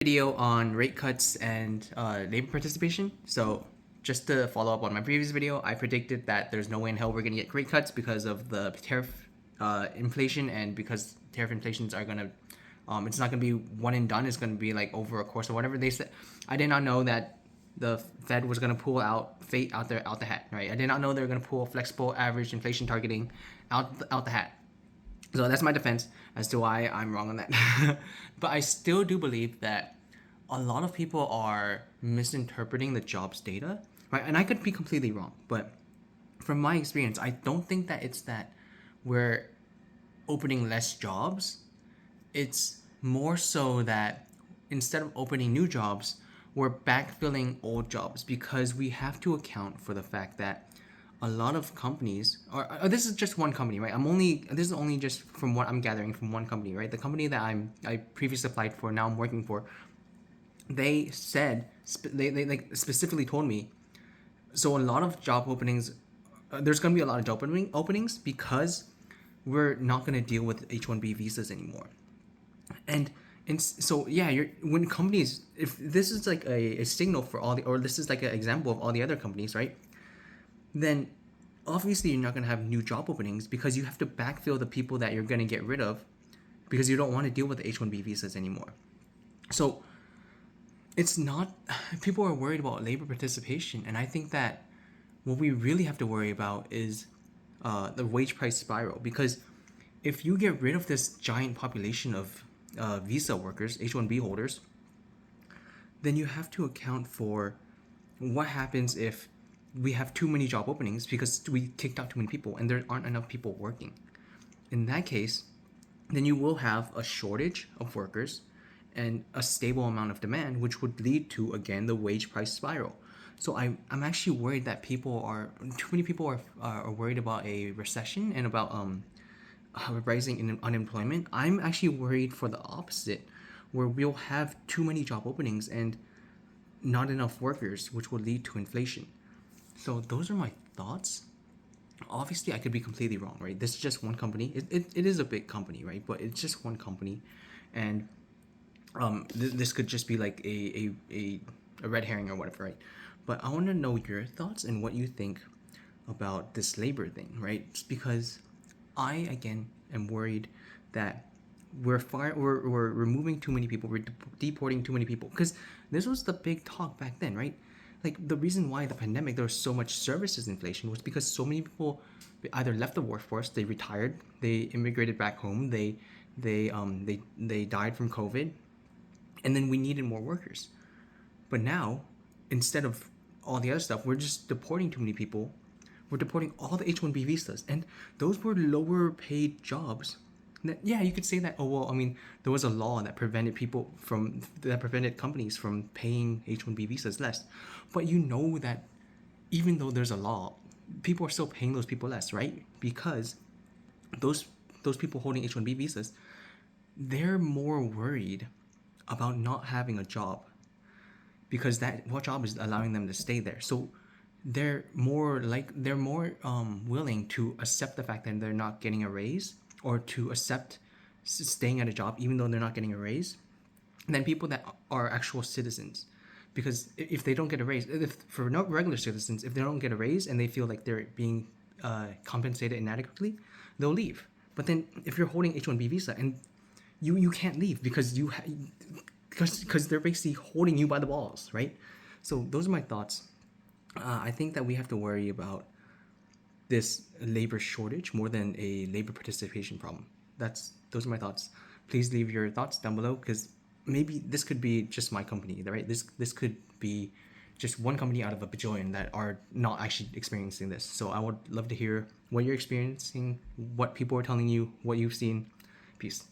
Video on rate cuts and labor participation. So just to follow up on my previous video, I predicted that there's no way in hell we're going to get rate cuts because of the tariff inflation, and because tariff inflations are going to it's not going to be one and done. It's going to be like over a course of whatever they said. I did not know that the Fed was going to pull out fate out the hat, right? I did not know they were going to pull flexible average inflation targeting out the hat. So that's my defense as to why I'm wrong on that. But I still do believe that a lot of people are misinterpreting the jobs data, right? And I could be completely wrong, but from my experience, I don't think that it's that we're opening less jobs. It's more so that instead of opening new jobs, we're backfilling old jobs, because we have to account for the fact that a lot of companies, or this is just one company, right? This is only just from what I'm gathering from one company, right? The company that I previously applied for, now I'm working for, they said, they like specifically told me, so a lot of job openings, there's going to be a lot of job openings because we're not going to deal with H-1B visas anymore. And so yeah, when companies, if this is like a signal for all the, or this is like an example of all the other companies, right? Then obviously you're not going to have new job openings, because you have to backfill the people that you're going to get rid of, because you don't want to deal with the H-1B visas anymore. So it's not, people are worried about labor participation, and I think that what we really have to worry about is the wage price spiral. Because if you get rid of this giant population of visa workers, H-1B holders, then you have to account for what happens if we have too many job openings because we kicked out too many people and there aren't enough people working. In that case, then you will have a shortage of workers and a stable amount of demand, which would lead to, again, the wage price spiral. So I'm actually worried that too many people are worried about a recession and about rising unemployment. I'm actually worried for the opposite, where we'll have too many job openings and not enough workers, which will lead to inflation. So those are my thoughts. Obviously, I could be completely wrong, right? This is just one company. It is a big company, right? But it's just one company, and this could just be like a red herring or whatever, right? But I want to know your thoughts and what you think about this labor thing, right? It's because I, again, am worried that we're removing too many people, we're deporting too many people, because this was the big talk back then, right? Like, the reason why the pandemic there was so much services inflation was because so many people either left the workforce, they retired, they immigrated back home, they died from COVID, and then we needed more workers. But now, instead of all the other stuff, we're just deporting too many people. We're deporting all the H-1B visas, and those were lower paid jobs. Yeah, you could say that. Oh well, I mean, there was a law that prevented companies from paying H-1B visas less. But you know that even though there's a law, people are still paying those people less, right? Because those people holding H-1B visas, they're more worried about not having a job, because that what job is allowing them to stay there. So they're more willing to accept the fact that they're not getting a raise, or to accept staying at a job even though they're not getting a raise, than people that are actual citizens. Because if they don't get a raise, if for no regular citizens, if they don't get a raise and they feel like they're being compensated inadequately, they'll leave. But then if you're holding H-1B visa and you can't leave because because they're basically holding you by the balls, right? So those are my thoughts. I think that we have to worry about this labor shortage more than a labor participation problem. Those are my thoughts. Please leave your thoughts down below, because maybe this could be just my company, right? This could be just one company out of a bajillion that are not actually experiencing this. So I would love to hear what you're experiencing, what people are telling you, what you've seen. Peace.